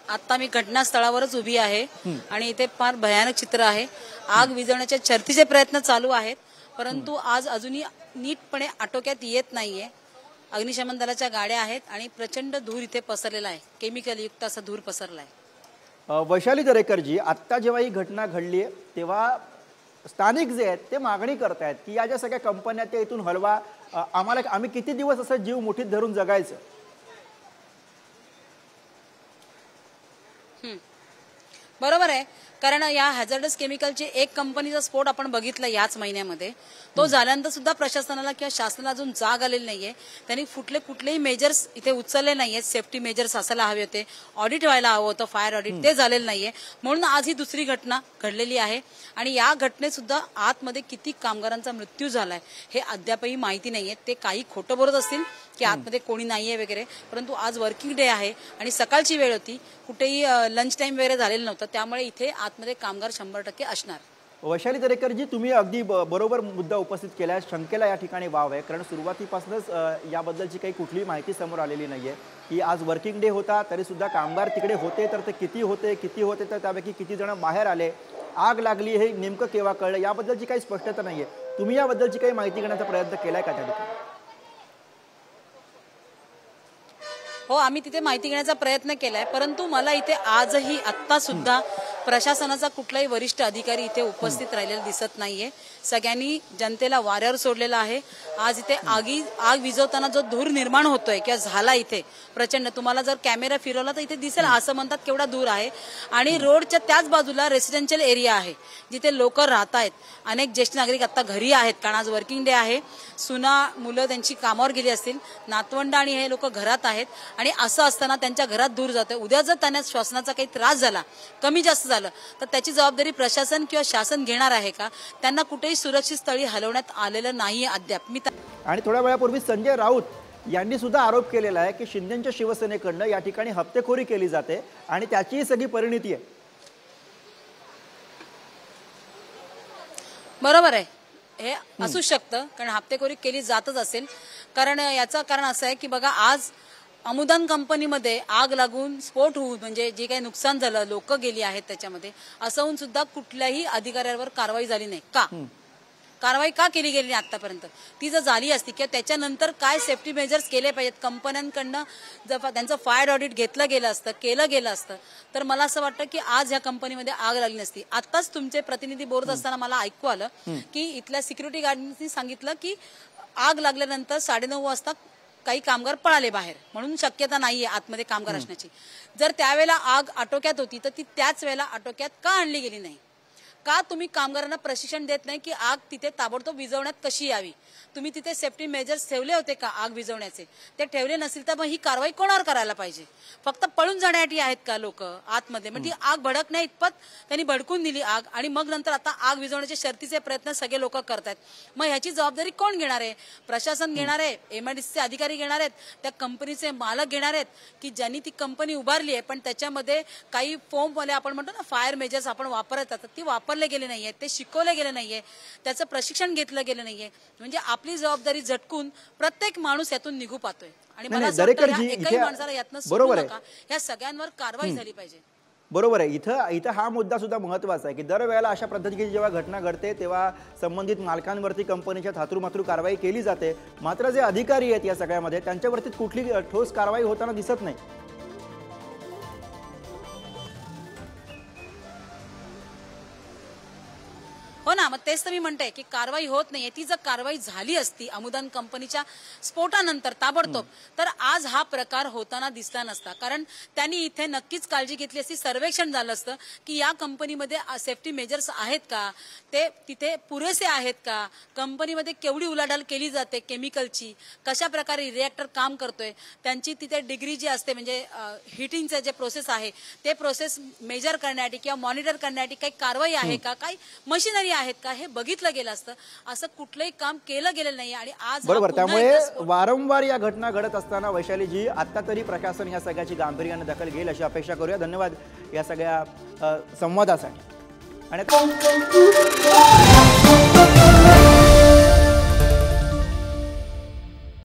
आता मी घटनास्थळावरच उभी आहे आणि इथे फार भयानक चित्र आहे। आग विझवण्याच्या शर्थीचे प्रयत्न चालू आहेत, परंतु आज अजूनही नीटपणे आटोक्यात येत नाहीये। अग्निशमन दलाच्या गाड्या आहेत आणि प्रचंड धूर इथे पसरलेला आहे, केमिकल युक्त असा धूर पसरला आहे। वैशाली दरेकरजी, आता जेव्हा ही घटना घडली तेव्हा स्थानिक जे आहेत ते मागणी करतायत की या ज्या सगळ्या कंपन्या त्या इथून हलवा, आम्ही किती दिवस असं जीव मुठीत धरून जगायचं। बरोबर आहे, कारण या हॅझार्डस केमिकलची एक कंपनीचा स्फोट आपण बघितला याच महिन्यामध्ये। तो झाल्यानंतर सुद्धा प्रशासनाला किंवा शासनाला अजून जाग आलेली नाहीये। त्यांनी कुठलेही मेजर्स इथे उचलले नाहीयेत। सेफ्टी मेजर्स असायला हवे होते, ऑडिट व्हायला हवं होतं, फायर ऑडिट, ते झालेलं नाहीये। म्हणून आज ही दुसरी घटना घडलेली आहे आणि या घटनेत सुद्धा आतमध्ये किती कामगारांचा मृत्यू झालाय हे अद्यापही माहिती नाहीये। ते काही खोटं बोलत असतील की आतमध्ये कोणी नाहीये वगैरे, परंतु आज वर्किंग डे आहे आणि सकाळची वेळ होती, कुठेही लंच टाइम वगैरे झालेलं नव्हतं, त्यामुळे इथे आतमध्ये कामगार 100% असणार। वैशाली दरेकरजी, तुम्ही अगदी बरोबर मुद्दा उपस्थित केलाय। शंकेला या ठिकाणी वाव आहे, कारण सुरुवातीपासूनच याबद्दलची काही कुठलीही माहिती समोर आलेली नाहीये की आज वर्किंग डे होता तरी सुद्धा कामगार तिकडे होते, तर ते किती होते तर त्यापैकी किती जण बाहेर आले, आग लागली हे नेमकं केव्हा कळलं याबद्दलची काही स्पष्टता नाहीये। तुम्ही याबद्दलची काही माहिती घेण्याचा प्रयत्न केलाय का त्या ठिकाणी? हो, आम्ही तिथे माहिती घेण्याचा प्रयत्न केलाय, परंतु मला इथे आजही आत्ता सुद्धा प्रशासनाचा कुठलाही वरिष्ठ अधिकारी इथे उपस्थित राहिलेला दिसत नाहीये। सगळ्यांनी जनतेला वाऱ्यावर सोडलेलं आहे। आज इथे आग विझवताना जो धूर निर्माण होतोय किंवा झाला इथे प्रचंड, तुम्हाला जर कॅमेरा फिरवला तर इथे दिसेल, असं म्हणतात केवढा धूर आहे। आणि रोडच्या त्याच बाजूला रेसिडेन्शियल एरिया आहे जिथे लोक राहत आहेत। अनेक ज्येष्ठ नागरिक आता घरी आहेत, कारण आज वर्किंग डे आहे। सुना मुलं त्यांची कामावर गेली असतील, नातवंड आणि हे लोक घरात आहेत आणि असं असताना त्यांच्या घरात धूर जातोय। उद्या जर त्यांना श्वसनाचा काही त्रास झाला, कमी जास्त झालं, तर त्याची जबाबदारी प्रशासन किंवा शासन घेणार आहे का? त्यांना कुठेही सुरक्षित स्थळी हलवण्यात आलेलं नाहीये अद्याप। आणि थोड्या वेळापूर्वी संजय राऊत यांनी सुद्धा आरोप केलेला आहे की शिंदेच्या शिवसेनेकडनं या ठिकाणी हप्तेखोरी केली जाते आणि त्याची सगळी परिणिती आहे। बरोबर आहे, हे असू शकतं, कारण हप्तेखोरी केली जातच असेल। कारण याचं कारण असं आहे की बघा, आज अमुदान कंपनीमध्ये आग लागून स्फोट होऊन म्हणजे जे काही नुकसान झालं, लोक गेली आहेत त्याच्यामध्ये, असं होऊन सुद्धा कुठल्याही अधिकाऱ्यावर कारवाई झाली नाही का? कारवाई का केली गेली नाही आतापर्यंत? ती जर झाली असती किंवा त्याच्यानंतर काय सेफ्टी मेजर्स केले पाहिजेत कंपन्यांकडनं, जर त्यांचं फायर ऑडिट केलं गेलं असतं तर मला असं वाटतं की आज ह्या कंपनीमध्ये आग लागली नसती। आताच तुमचे प्रतिनिधी बोलत असताना मला ऐकू आलं की इथल्या सिक्युरिटी गार्डनी सांगितलं की आग लागल्यानंतर 9:30 वाजता काही कामगार पळाले बाहेर, म्हणून शक्यता नाहीये आतमध्ये कामगार असण्याची। जर त्यावेळेला आग आटोक्यात होती तर ती त्याच वेळेला आटोक्यात का आणली गेली नाही? का तुम्ही कामगारांना प्रशिक्षण देत नाही की आग तिथे ताबडतोब विझवण्यात कशी यावी? तुम्ही तिथे सेफ्टी मेजर्स ठेवले होते का आग विझवण्याचे? ते ठेवले नसेल तर मग ही कारवाई कोणावर करायला पाहिजे? फक्त पळून जाण्यासाठी आहेत का लोक आतमध्ये? म्हणजे आग भडकण्या इतपत त्यांनी भडकून दिली आग आणि मग नंतर आता आग विझवण्याचे शर्थीचे प्रयत्न सगळे लोक करतायत। मग ह्याची जबाबदारी कोण घेणार आहे? प्रशासन घेणार आहे, एमआयडीसीचे अधिकारी घेणार आहेत, त्या कंपनीचे मालक घेणार आहेत की ज्यांनी ती कंपनी उभारली आहे पण त्याच्यामध्ये काही फोम वाले आपण म्हणतो ना फायर मेजर्स आपण वापरत असतात, ती वापरले गेले नाहीये, ते शिकवले गेले नाहीये, त्याचं प्रशिक्षण घेतलं गेलं नाहीये। म्हणजे आपली जबाबदारी झटकून प्रत्येक माणूस यातून निघू पाहतोय आणि मला असं वाटतं एकाही माणसाला यातनं सोडू नका, या सगळ्यांवर कारवाई झाली पाहिजे। बरोबर आहे, इथं हा मुद्दा सुद्धा महत्त्वाचा आहे की दरवेळेला अशा पद्धतीची जेव्हा घटना घडते तेव्हा संबंधित मालकांवरती कंपनीच्या थातुरमातुर कारवाई केली जाते, मात्र जे अधिकारी आहेत या सगळ्यामध्ये त्यांच्यावरती कुठली ठोस कारवाई होताना दिसत नाही। हो ना, मग तेच तर मी म्हणते की कारवाई होत नाहीये। ती जर कारवाई झाली असती अमुदान कंपनीच्या स्फोटानंतर ताबडतोब, तर आज हा प्रकार होताना दिसला नसता। कारण त्यांनी इथे नक्कीच काळजी घेतली असती, सर्वेक्षण झालं असतं की या कंपनीमध्ये सेफ्टी मेजर्स आहेत का, ते तिथे पुरेसे आहेत का, कंपनीमध्ये केवढी उलाढाल केली जाते केमिकलची, कशा प्रकारे रिएक्टर काम करतोय, त्यांची तिथे डिग्री जी असते म्हणजे हिटिंगचे जे प्रोसेस आहे ते प्रोसेस मेजर करण्यासाठी किंवा मॉनिटर करण्यासाठी काही कारवाई आहे का, काही मशिनरी आहेत का, हे बघितलं गेलं असतं। असं कुठलंही काम केलं गेलेलं नाही आणि आज बरोबर, त्यामुळे वारंवार या घटना घडत असताना वैशालीजी आता तरी प्रशासन या सगळ्याची गांभीर्याने दखल घेईल अशी अपेक्षा करूया। धन्यवाद या सगळ्या संवादासाठी। आणि